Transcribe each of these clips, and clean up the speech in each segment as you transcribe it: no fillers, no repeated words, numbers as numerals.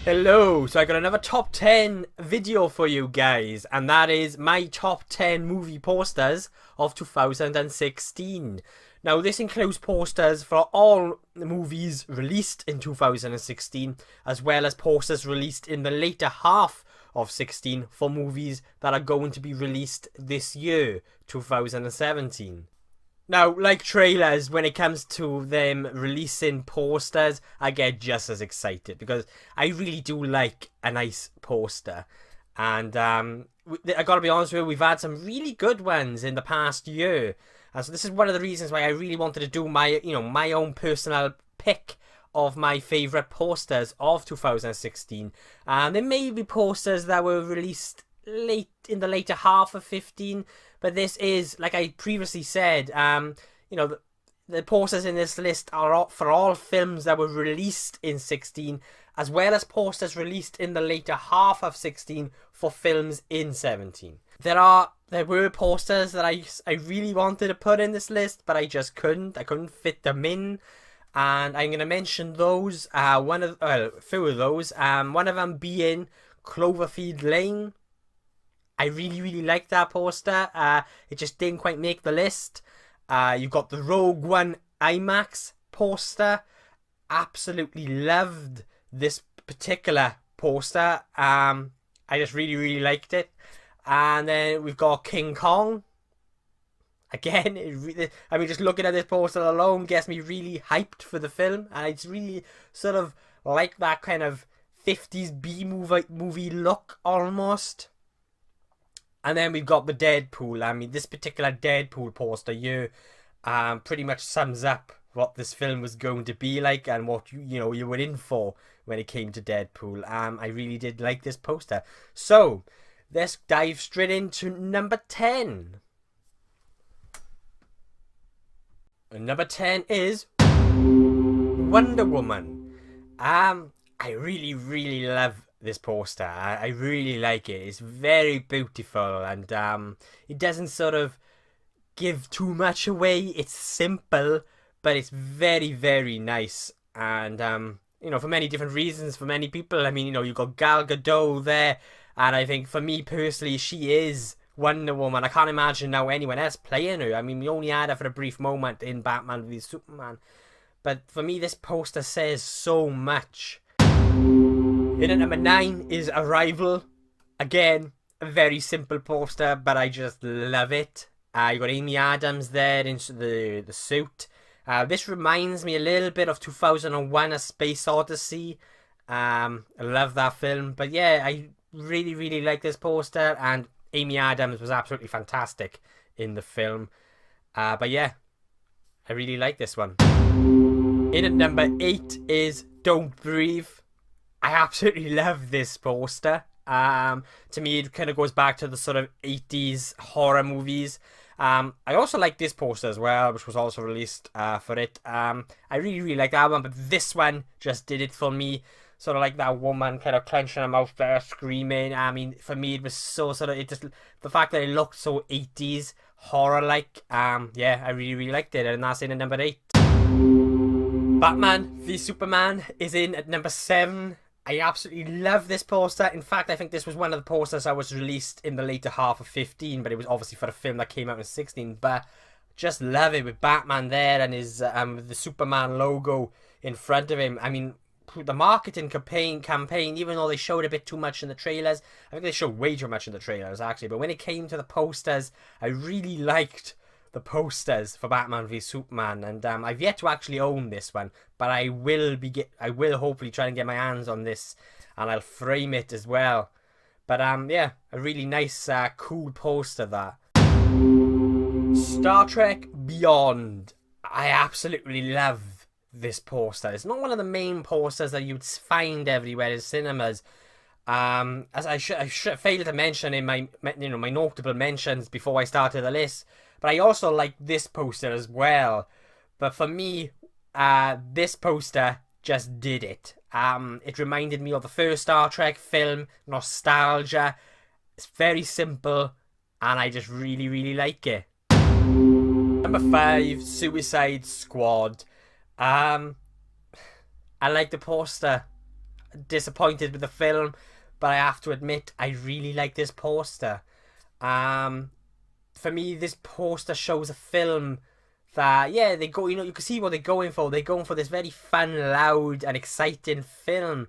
Hello, so I got another top 10 video for you guys, and that is my top 10 movie posters of 2016. Now, this includes posters for all the movies released in 2016, as well as posters released in the later half of 16 for movies that are going to be released this year, 2017. Now, like trailers, when it comes to them releasing posters, I get just as excited because I really do like a nice poster. And I gotta be honest with you, we've had some really good ones in the past year. And so this is one of the reasons why I really wanted to do my own personal pick of my favourite posters of 2016. And there may be posters that were released late in the later half of 15, but this is, like I previously said, the posters in this list are for all films that were released in 16, as well as posters released in the later half of 16 for films in 17. There were posters that I really wanted to put in this list, but I just couldn't. I couldn't fit them in, and I'm gonna mention those. A few of those. One of them being Cloverfield Lane. I really liked that poster. It just didn't quite make the list. You've got the Rogue One IMAX poster. Absolutely loved this particular poster. I just really liked it. And then we've got King Kong. Again, just looking at this poster alone gets me really hyped for the film. And it's really sort of like that kind of 50s B-movie look almost. And then we've got the Deadpool. This particular Deadpool poster here pretty much sums up what this film was going to be like and what you were in for when it came to Deadpool. I really did like this poster. So, let's dive straight into number 10. And number 10 is Wonder Woman. I really love this poster. I really like it. It's very beautiful, and it doesn't sort of give too much away. It's simple, but it's very nice. And for many different reasons for many people. You've got Gal Gadot there, and I think for me personally, she is Wonder Woman. I can't imagine now anyone else playing her. We only had her for a brief moment in Batman v Superman, but for me, this poster says so much. In at number 9 is Arrival. Again, a very simple poster, but I just love it. You got Amy Adams there in the suit. This reminds me a little bit of 2001: A Space Odyssey. I love that film. But yeah, I really like this poster, and Amy Adams was absolutely fantastic in the film. But yeah, I really like this one. In at number 8 is Don't Breathe. I absolutely love this poster. To me, it kind of goes back to the sort of 80s horror movies. I also like this poster as well, which was also released for it. I really like that one, but this one just did it for me. Sort of like that woman kind of clenching her mouth there, screaming. For me, it was so sort of, the fact that it looked so 80s horror-like. Yeah, I really liked it, and that's in at number 8. Batman v Superman is in at number 7. I absolutely love this poster. In fact, I think this was one of the posters that was released in the later half of 15, but it was obviously for a film that came out in 16. But just love it with Batman there and his the Superman logo in front of him. The marketing campaign, even though they showed a bit too much in the trailers, I think they showed way too much in the trailers actually. But when it came to the posters, I really liked the posters for Batman v Superman, and I've yet to actually own this one, but I will hopefully try and get my hands on this, and I'll frame it as well. But yeah, a really nice, cool poster that. Star Trek Beyond. I absolutely love this poster. It's not one of the main posters that you'd find everywhere in cinemas. As I should failed to mention in my notable mentions before I started the list. But I also like this poster as well. But for me, this poster just did it. It reminded me of the first Star Trek film, nostalgia. It's very simple, and I just really like it. Number 5, Suicide Squad. I like the poster. disappointed with the film, but I have to admit I really like this poster. For me, this poster shows a film that, yeah, they go, you can see what they're going for. They're going for this very fun, loud, and exciting film,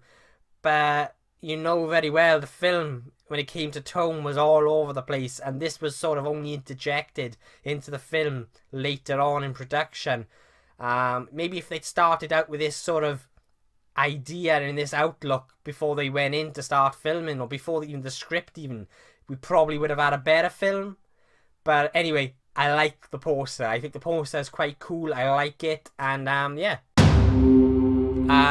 but you know very well the film, when it came to tone, was all over the place, and this was sort of only interjected into the film later on in production. Maybe if they'd started out with this sort of idea and this outlook before they went in to start filming, or before even the script even, we probably would have had a better film. But anyway, I like the poster. I think the poster is quite cool. I like it, and yeah.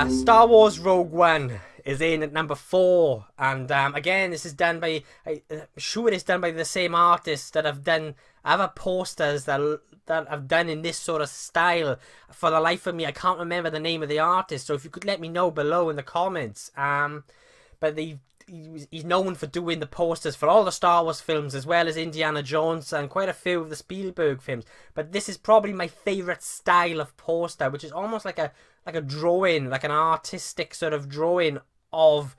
Star Wars Rogue One is in at number 4, and again, this is done by, I'm sure it's done by the same artists that have done other posters that I've done in this sort of style. For the life of me, I can't remember the name of the artist, so if you could let me know below in the comments. But he's known for doing the posters for all the Star Wars films, as well as Indiana Jones and quite a few of the Spielberg films. But this is probably my favourite style of poster, which is almost like a drawing, like an artistic sort of drawing of.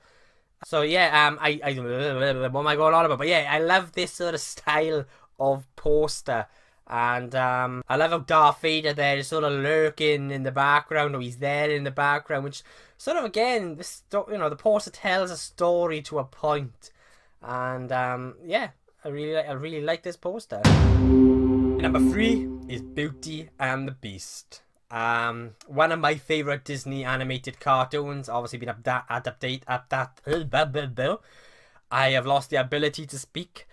So yeah, what am I going on about? But yeah, I love this sort of style of poster. And I love how Darth Vader there is sort of lurking in the background, or he's there in the background, which sort of, again, this, the poster tells a story to a point. And yeah, I really like this poster. Number 3 is Beauty and the Beast. One of my favorite Disney animated cartoons, obviously been adapted. I have lost the ability to speak.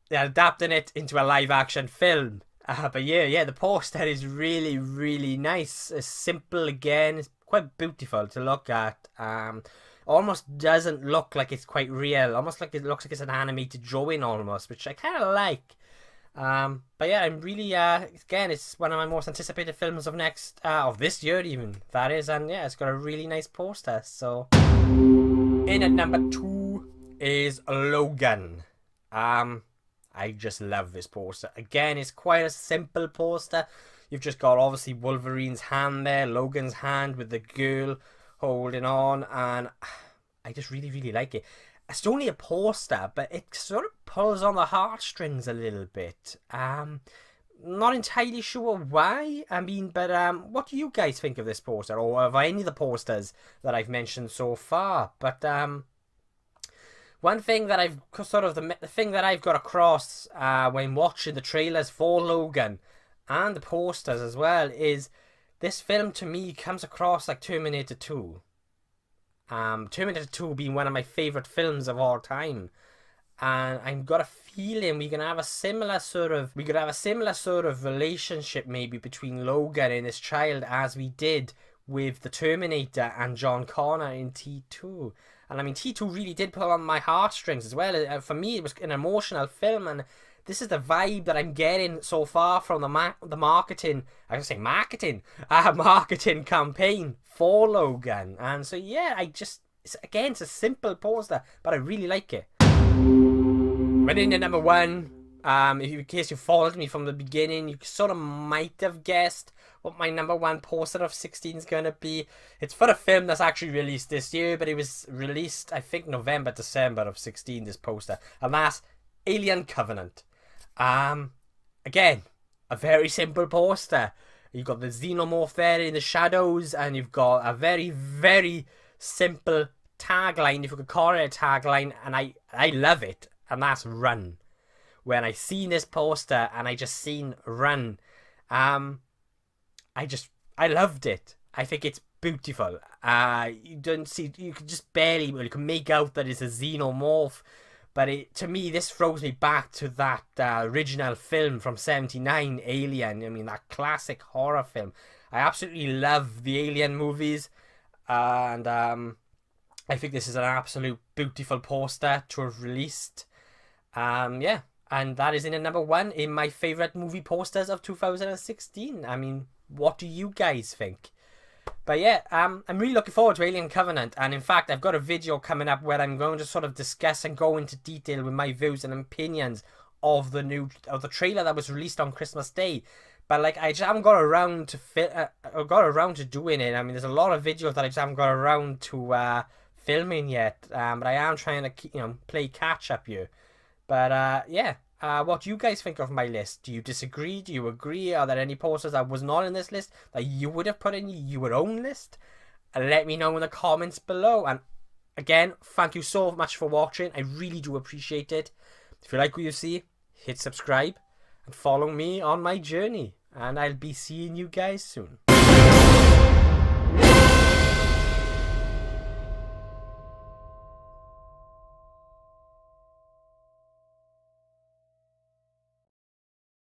They're adapting it into a live action film. But yeah, the poster is really, really nice. It's simple again. It's quite beautiful to look at. Almost doesn't look like it's quite real. Almost like it looks like it's an animated drawing almost, which I kind of like. But yeah, I'm really, again, it's one of my most anticipated films of this year even, that is. And yeah, it's got a really nice poster. So, in at number 2 is Logan. I just love this poster. Again, it's quite a simple poster. You've just got, obviously, Wolverine's hand there, Logan's hand with the girl holding on, and I just really, really like it. It's only a poster, but it sort of pulls on the heartstrings a little bit. Not entirely sure why. I mean, but what do you guys think of this poster, or of any of the posters that I've mentioned so far? But one thing that I've the thing that I've got across when watching the trailers for Logan and the posters as well is this film to me comes across like Terminator 2. Terminator 2 being one of my favourite films of all time. And I've got a feeling we could have a similar sort of relationship maybe between Logan and his child as we did with the Terminator and John Connor in T2. And I mean, T2 really did pull on my heartstrings as well. For me, it was an emotional film, and this is the vibe that I'm getting so far from the marketing. Marketing campaign for Logan. And so yeah, it's a simple poster, but I really like it. Running in number 1. In case you followed me from the beginning, you sort of might have guessed what my number 1 poster of 16 is going to be. It's for a film that's actually released this year, but it was released, I think, November, December of 16, this poster. And that's Alien Covenant. Again, a very simple poster. You've got the xenomorph there in the shadows, and you've got a very, very simple tagline, if you could call it a tagline, and I love it, and that's run. When I seen this poster and I just seen run, I loved it. I think it's beautiful. You can just barely, you can make out that it's a xenomorph, but to me, this throws me back to that original film from '79, Alien. I mean, that classic horror film. I absolutely love the Alien movies, and I think this is an absolute beautiful poster to have released. Yeah. And that is in at number 1 in my favourite movie posters of 2016. I mean, what do you guys think? But yeah, I'm really looking forward to Alien Covenant. And in fact, I've got a video coming up where I'm going to sort of discuss and go into detail with my views and opinions of the trailer that was released on Christmas Day. But like, I just haven't got around to got around to doing it. I mean, there's a lot of videos that I just haven't got around to filming yet. But I am trying to keep, play catch up here. But yeah. What do you guys think of my list? Do you disagree? Do you agree? Are there any posters that was not in this list that you would have put in your own list? And let me know in the comments below. And again, thank you so much for watching. I really do appreciate it. If you like what you see, hit subscribe and follow me on my journey. And I'll be seeing you guys soon.